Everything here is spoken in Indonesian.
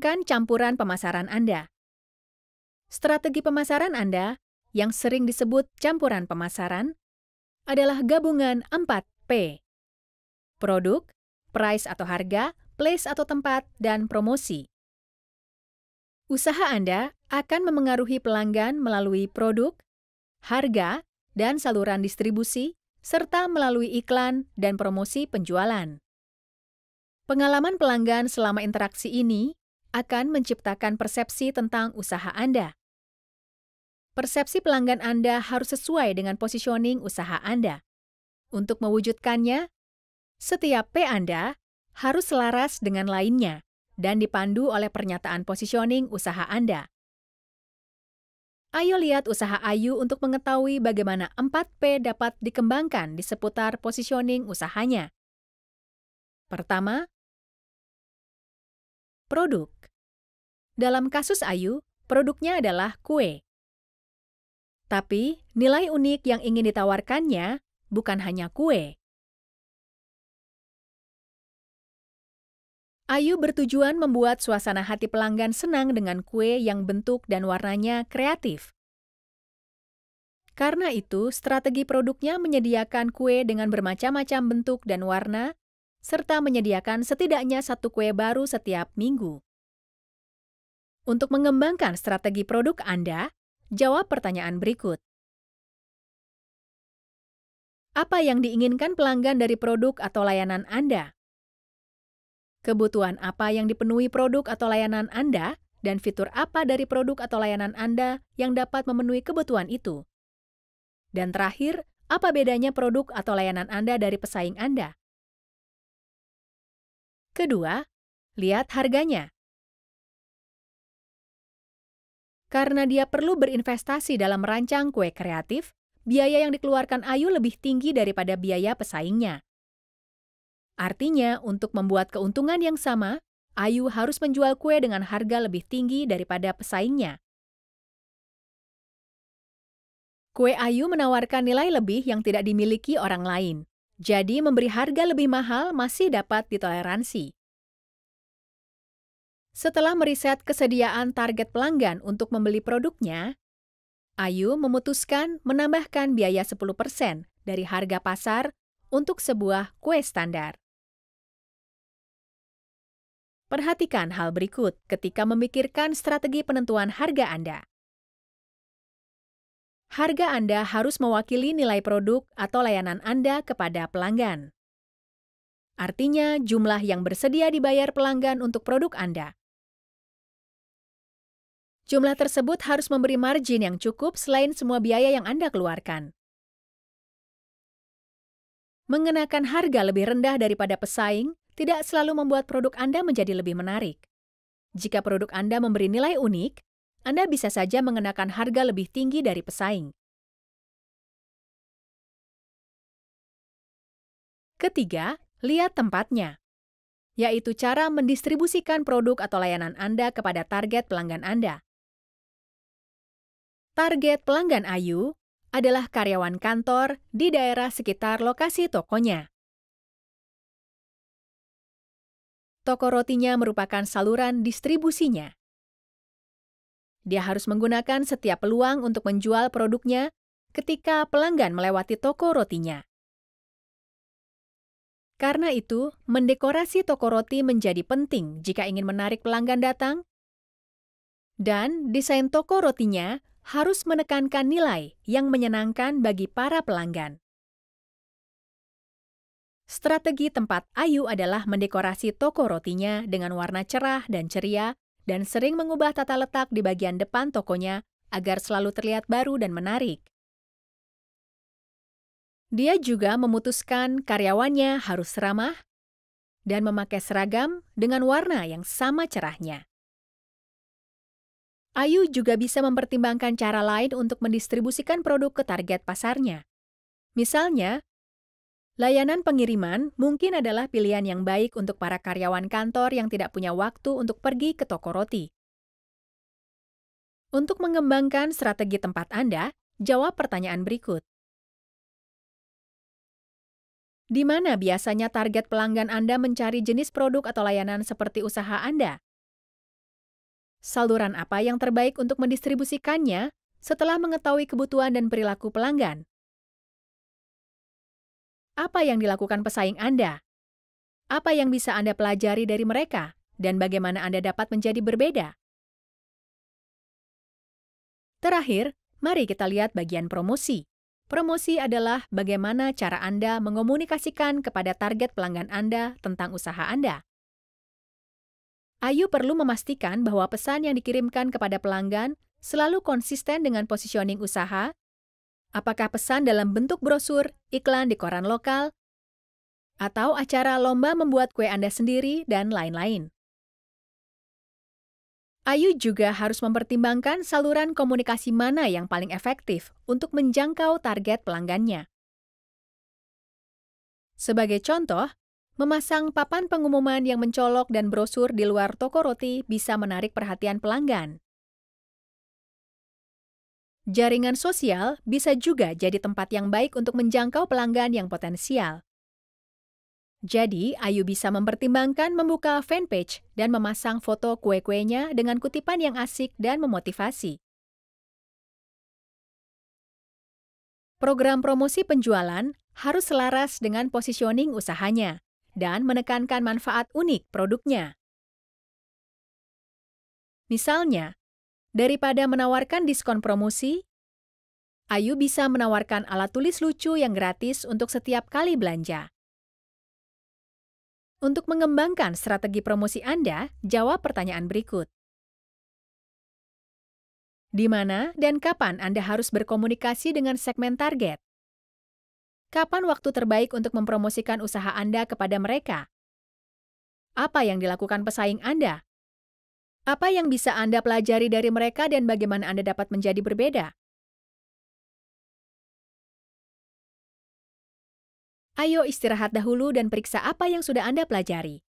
Tentukan campuran pemasaran Anda. Strategi pemasaran Anda, yang sering disebut campuran pemasaran, adalah gabungan 4P. Produk, price atau harga, place atau tempat, dan promosi. Usaha Anda akan memengaruhi pelanggan melalui produk, harga, dan saluran distribusi, serta melalui iklan dan promosi penjualan. Pengalaman pelanggan selama interaksi ini akan menciptakan persepsi tentang usaha Anda. Persepsi pelanggan Anda harus sesuai dengan positioning usaha Anda. Untuk mewujudkannya, setiap P Anda harus selaras dengan lainnya dan dipandu oleh pernyataan positioning usaha Anda. Ayo lihat usaha Ayu untuk mengetahui bagaimana 4P dapat dikembangkan di seputar positioning usahanya. Pertama, produk. Dalam kasus Ayu, produknya adalah kue. Tapi, nilai unik yang ingin ditawarkannya bukan hanya kue. Ayu bertujuan membuat suasana hati pelanggan senang dengan kue yang bentuk dan warnanya kreatif. Karena itu, strategi produknya menyediakan kue dengan bermacam-macam bentuk dan warna, serta menyediakan setidaknya satu kue baru setiap minggu. Untuk mengembangkan strategi produk Anda, jawab pertanyaan berikut. Apa yang diinginkan pelanggan dari produk atau layanan Anda? Kebutuhan apa yang dipenuhi produk atau layanan Anda, dan fitur apa dari produk atau layanan Anda yang dapat memenuhi kebutuhan itu? Dan terakhir, apa bedanya produk atau layanan Anda dari pesaing Anda? Kedua, lihat harganya. Karena dia perlu berinvestasi dalam merancang kue kreatif, biaya yang dikeluarkan Ayu lebih tinggi daripada biaya pesaingnya. Artinya, untuk membuat keuntungan yang sama, Ayu harus menjual kue dengan harga lebih tinggi daripada pesaingnya. Kue Ayu menawarkan nilai lebih yang tidak dimiliki orang lain, jadi memberi harga lebih mahal masih dapat ditoleransi. Setelah meriset kesediaan target pelanggan untuk membeli produknya, Ayu memutuskan menambahkan biaya 10% dari harga pasar untuk sebuah kue standar. Perhatikan hal berikut ketika memikirkan strategi penentuan harga Anda. Harga Anda harus mewakili nilai produk atau layanan Anda kepada pelanggan. Artinya, jumlah yang bersedia dibayar pelanggan untuk produk Anda. Jumlah tersebut harus memberi margin yang cukup selain semua biaya yang Anda keluarkan. Mengenakan harga lebih rendah daripada pesaing tidak selalu membuat produk Anda menjadi lebih menarik. Jika produk Anda memberi nilai unik, Anda bisa saja mengenakan harga lebih tinggi dari pesaing. Ketiga, lihat tempatnya, yaitu cara mendistribusikan produk atau layanan Anda kepada target pelanggan Anda. Target pelanggan Ayu adalah karyawan kantor di daerah sekitar lokasi tokonya. Toko rotinya merupakan saluran distribusinya. Dia harus menggunakan setiap peluang untuk menjual produknya ketika pelanggan melewati toko rotinya. Karena itu, mendekorasi toko roti menjadi penting jika ingin menarik pelanggan datang, dan desain toko rotinya harus menekankan nilai yang menyenangkan bagi para pelanggan. Strategi tempat Ayu adalah mendekorasi toko rotinya dengan warna cerah dan ceria dan sering mengubah tata letak di bagian depan tokonya agar selalu terlihat baru dan menarik. Dia juga memutuskan karyawannya harus ramah dan memakai seragam dengan warna yang sama cerahnya. Ayu juga bisa mempertimbangkan cara lain untuk mendistribusikan produk ke target pasarnya. Misalnya, layanan pengiriman mungkin adalah pilihan yang baik untuk para karyawan kantor yang tidak punya waktu untuk pergi ke toko roti. Untuk mengembangkan strategi tempat Anda, jawab pertanyaan berikut. Di mana biasanya target pelanggan Anda mencari jenis produk atau layanan seperti usaha Anda? Saluran apa yang terbaik untuk mendistribusikannya setelah mengetahui kebutuhan dan perilaku pelanggan? Apa yang dilakukan pesaing Anda? Apa yang bisa Anda pelajari dari mereka? Dan bagaimana Anda dapat menjadi berbeda? Terakhir, mari kita lihat bagian promosi. Promosi adalah bagaimana cara Anda mengomunikasikan kepada target pelanggan Anda tentang usaha Anda. Ayu perlu memastikan bahwa pesan yang dikirimkan kepada pelanggan selalu konsisten dengan positioning usaha. Apakah pesan dalam bentuk brosur, iklan di koran lokal, atau acara lomba membuat kue Anda sendiri, dan lain-lain. Ayu juga harus mempertimbangkan saluran komunikasi mana yang paling efektif untuk menjangkau target pelanggannya. Sebagai contoh, memasang papan pengumuman yang mencolok dan brosur di luar toko roti bisa menarik perhatian pelanggan. Jaringan sosial bisa juga jadi tempat yang baik untuk menjangkau pelanggan yang potensial. Jadi, Ayu bisa mempertimbangkan membuka fanpage dan memasang foto kue-kuenya dengan kutipan yang asik dan memotivasi. Program promosi penjualan harus selaras dengan positioning usahanya dan menekankan manfaat unik produknya. Misalnya, daripada menawarkan diskon promosi, Ayu bisa menawarkan alat tulis lucu yang gratis untuk setiap kali belanja. Untuk mengembangkan strategi promosi Anda, jawab pertanyaan berikut. Di mana dan kapan Anda harus berkomunikasi dengan segmen target? Kapan waktu terbaik untuk mempromosikan usaha Anda kepada mereka? Apa yang dilakukan pesaing Anda? Apa yang bisa Anda pelajari dari mereka dan bagaimana Anda dapat menjadi berbeda? Ayo istirahat dahulu dan periksa apa yang sudah Anda pelajari.